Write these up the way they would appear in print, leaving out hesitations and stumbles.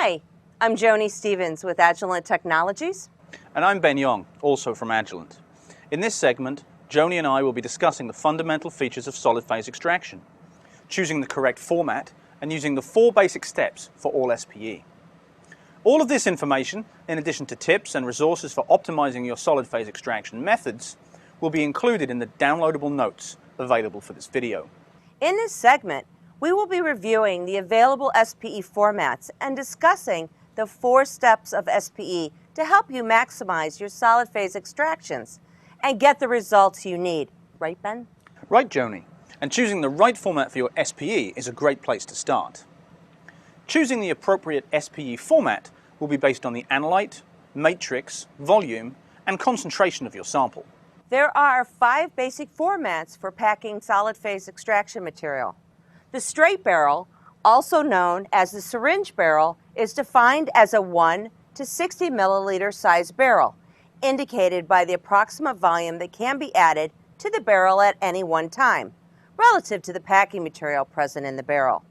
Hi, I'm Joni Stevens with Agilent Technologies. And I'm Ben Young, also from Agilent. In this segment, Joni and I will be discussing the fundamental features of solid phase extraction, choosing the correct format, and using the 4 basic steps for all SPE. All of this information, in addition to tips and resources for optimizing your solid phase extraction methods, will be included in the downloadable notes available for this video. In this segment, we will be reviewing the available SPE formats and discussing the 4 steps of SPE to help you maximize your solid phase extractions and get the results you need. Right, Ben? Right, Joni. And choosing the right format for your SPE is a great place to start. Choosing the appropriate SPE format will be based on the analyte, matrix, volume, and concentration of your sample. There are 5 basic formats for packing solid phase extraction material. The straight barrel, also known as the syringe barrel, is defined as a 1 to 60 milliliter size barrel, indicated by the approximate volume that can be added to the barrel at any one time, relative to the packing material present in the barrel.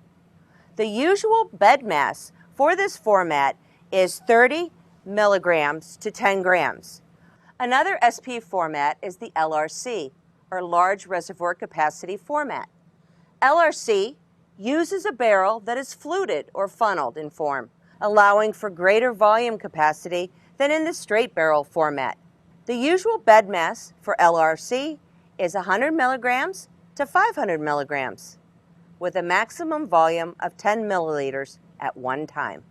The usual bed mass for this format is 30 milligrams to 10 grams. Another SPE format is the LRC, or Large Reservoir Capacity format. LRC uses a barrel that is fluted or funneled in form, allowing for greater volume capacity than in the straight barrel format. The usual bed mass for LRC is 100 milligrams to 500 milligrams, with a maximum volume of 10 milliliters at one time.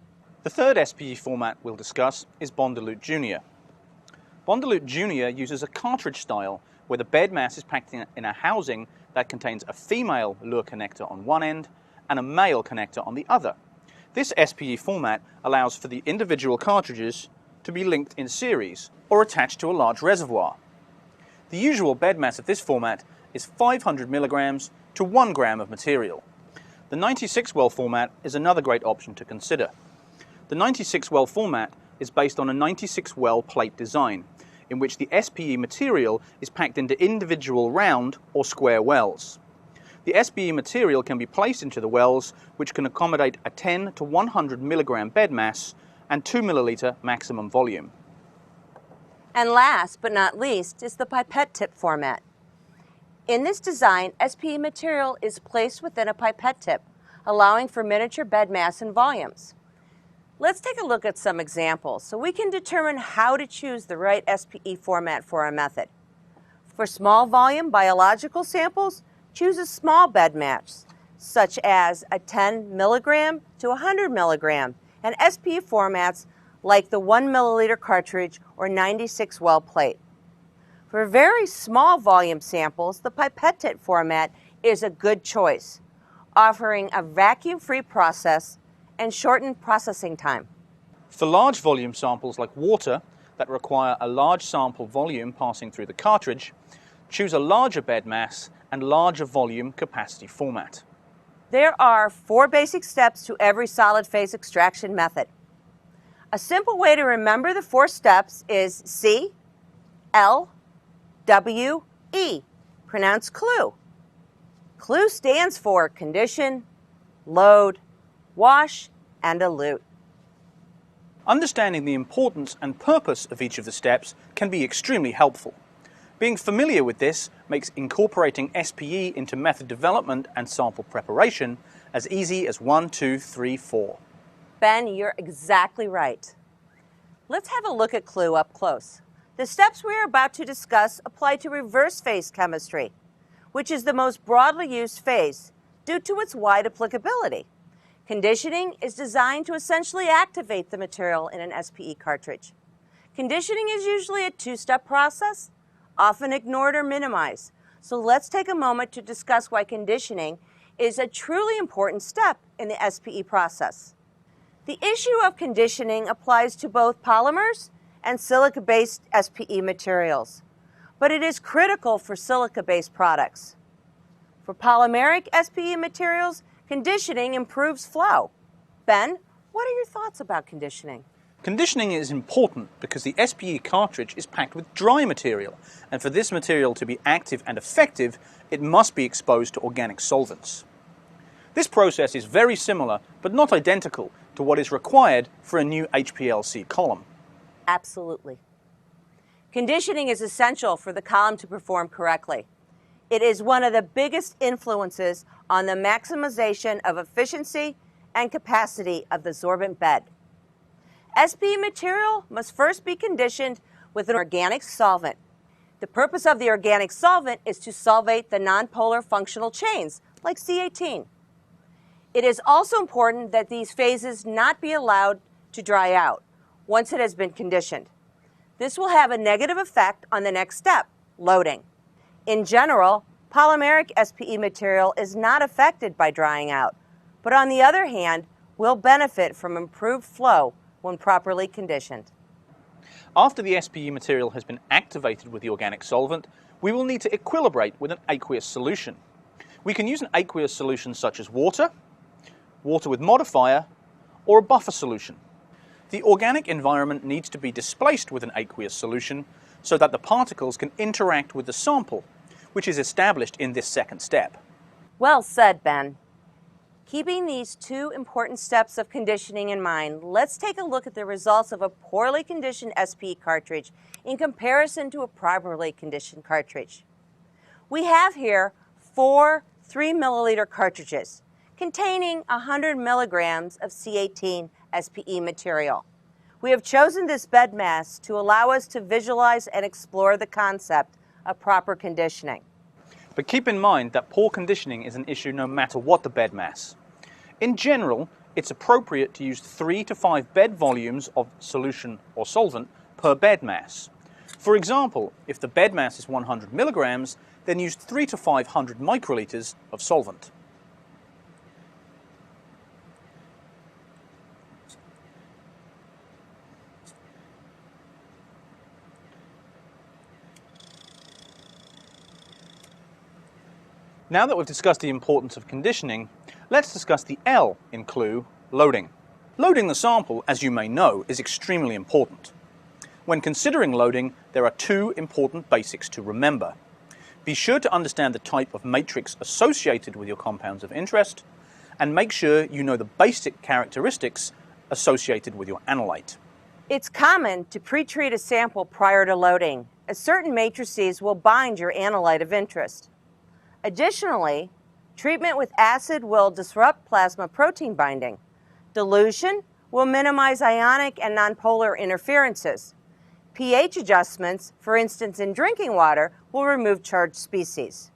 The third SPE format we'll discuss is Bond-Dilute Junior. Bond-Dilute Junior uses a cartridge style where the bed mass is packed in a housing that contains a female lure connector on one end and a male connector on the other. This SPE format allows for the individual cartridges to be linked in series or attached to a large reservoir. The usual bed mass of this format is 500 milligrams to 1 gram of material. The 96 well format is another great option to consider. The 96 well format is based on a 96 well plate design, in which the SPE material is packed into individual round or square wells. The SPE material can be placed into the wells, which can accommodate a 10 to 100 milligram bed mass and 2 milliliter maximum volume. And last but not least is the pipette tip format. In this design, SPE material is placed within a pipette tip, allowing for miniature bed mass and volumes. Let's take a look at some examples so we can determine how to choose the right SPE format for our method. For small volume biological samples, choose a small bed mass, such as a 10 milligram to 100 milligram, and SPE formats like the 1 milliliter cartridge or 96 well plate. For very small volume samples, the pipette tip format is a good choice, offering a vacuum-free process and shortened processing time. For large volume samples like water that require a large sample volume passing through the cartridge, choose a larger bed mass and larger volume capacity format. There are 4 basic steps to every solid phase extraction method. A simple way to remember the 4 steps is C, L, W, E, pronounced CLUE. CLUE stands for condition, load, wash, and elute. Understanding the importance and purpose of each of the steps can be extremely helpful. Being familiar with this makes incorporating SPE into method development and sample preparation as easy as 1, 2, 3, 4. Ben, you're exactly right. Let's have a look at CLUE up close. The steps we are about to discuss apply to reverse phase chemistry, which is the most broadly used phase due to its wide applicability. Conditioning is designed to essentially activate the material in an SPE cartridge. Conditioning is usually a 2-step process, often ignored or minimized. So let's take a moment to discuss why conditioning is a truly important step in the SPE process. The issue of conditioning applies to both polymers and silica-based SPE materials, but it is critical for silica-based products. For polymeric SPE materials, conditioning improves flow. Ben, what are your thoughts about conditioning? Conditioning is important because the SPE cartridge is packed with dry material, and for this material to be active and effective, it must be exposed to organic solvents. This process is very similar, but not identical, to what is required for a new HPLC column. Absolutely. Conditioning is essential for the column to perform correctly. It is one of the biggest influences on the maximization of efficiency and capacity of the sorbent bed. SPE material must first be conditioned with an organic solvent. The purpose of the organic solvent is to solvate the nonpolar functional chains, like C18. It is also important that these phases not be allowed to dry out once it has been conditioned. This will have a negative effect on the next step, loading. In general, polymeric SPE material is not affected by drying out, but on the other hand, will benefit from improved flow when properly conditioned. After the SPE material has been activated with the organic solvent, we will need to equilibrate with an aqueous solution. We can use an aqueous solution such as water with modifier, or a buffer solution. The organic environment needs to be displaced with an aqueous solution so that the particles can interact with the sample, which is established in this second step. Well said, Ben. Keeping these two important steps of conditioning in mind, let's take a look at the results of a poorly conditioned SPE cartridge in comparison to a properly conditioned cartridge. We have here 4 3-milliliter cartridges containing 100 milligrams of C18 SPE material. We have chosen this bed mass to allow us to visualize and explore the concept of proper conditioning. But keep in mind that poor conditioning is an issue no matter what the bed mass. In general, it's appropriate to use 3 to 5 bed volumes of solution or solvent per bed mass. For example, if the bed mass is 100 milligrams, then use 3 to 500 microliters of solvent. Now that we've discussed the importance of conditioning, let's discuss the L in CLUE, loading. Loading the sample, as you may know, is extremely important. When considering loading, there are 2 important basics to remember. Be sure to understand the type of matrix associated with your compounds of interest, and make sure you know the basic characteristics associated with your analyte. It's common to pre-treat a sample prior to loading, as certain matrices will bind your analyte of interest. Additionally, treatment with acid will disrupt plasma protein binding. Dilution will minimize ionic and nonpolar interferences. pH adjustments, for instance in drinking water, will remove charged species.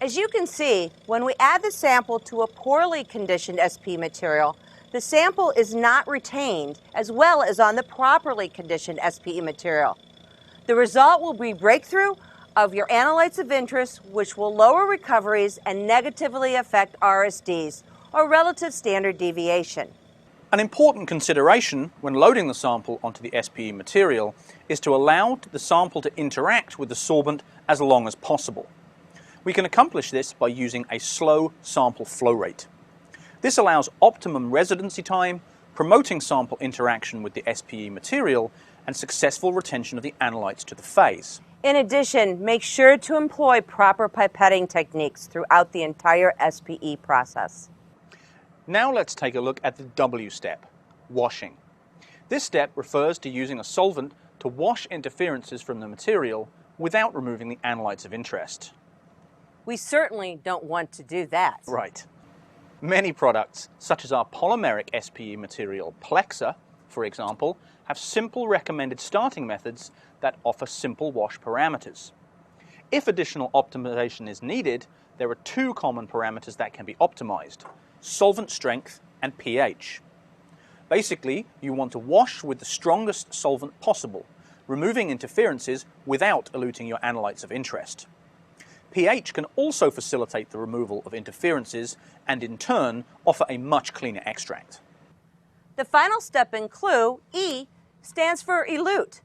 As you can see, when we add the sample to a poorly conditioned SPE material, the sample is not retained as well as on the properly conditioned SPE material. The result will be breakthrough of your analytes of interest, which will lower recoveries and negatively affect RSDs, or relative standard deviation. An important consideration when loading the sample onto the SPE material is to allow the sample to interact with the sorbent as long as possible. We can accomplish this by using a slow sample flow rate. This allows optimum residency time, promoting sample interaction with the SPE material, and successful retention of the analytes to the phase. In addition, make sure to employ proper pipetting techniques throughout the entire SPE process. Now let's take a look at the W step, washing. This step refers to using a solvent to wash interferences from the material without removing the analytes of interest. We certainly don't want to do that. Right. Many products, such as our polymeric SPE material Plexa, for example, have simple recommended starting methods that offer simple wash parameters. If additional optimization is needed, there are 2 common parameters that can be optimized: solvent strength and pH. Basically, you want to wash with the strongest solvent possible, removing interferences without eluting your analytes of interest. pH can also facilitate the removal of interferences and in turn offer a much cleaner extract. The final step in CLUE, E, stands for elute.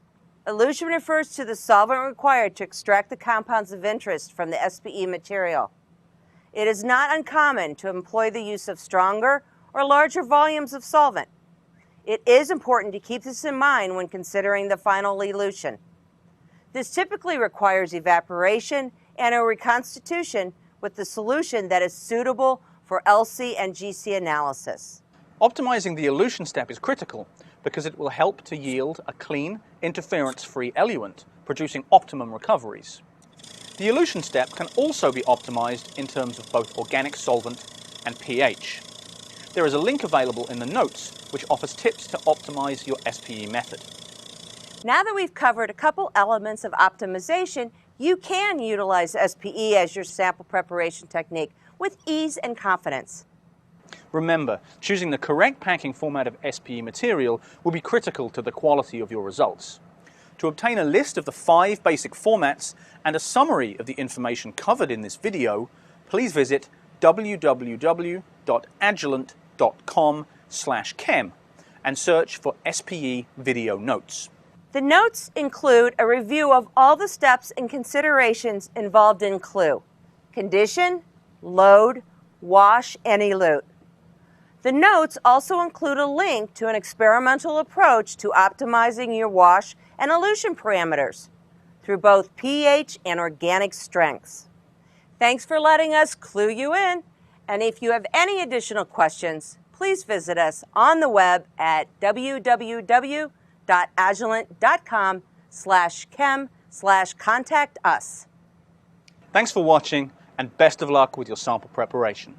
Elution refers to the solvent required to extract the compounds of interest from the SPE material. It is not uncommon to employ the use of stronger or larger volumes of solvent. It is important to keep this in mind when considering the final elution. This typically requires evaporation and a reconstitution with the solution that is suitable for LC and GC analysis. Optimizing the elution step is critical because it will help to yield a clean, interference-free eluent, producing optimum recoveries. The elution step can also be optimized in terms of both organic solvent and pH. There is a link available in the notes which offers tips to optimize your SPE method. Now that we've covered a couple elements of optimization, you can utilize SPE as your sample preparation technique with ease and confidence. Remember, choosing the correct packing format of SPE material will be critical to the quality of your results. To obtain a list of the 5 basic formats and a summary of the information covered in this video, please visit www.agilent.com/chem and search for SPE video notes. The notes include a review of all the steps and considerations involved in CLUE: condition, load, wash, and elute. The notes also include a link to an experimental approach to optimizing your wash and elution parameters through both pH and organic strengths. Thanks for letting us clue you in, and if you have any additional questions, please visit us on the web at www.agilent.com/chem/contact us. Thanks for watching and best of luck with your sample preparation.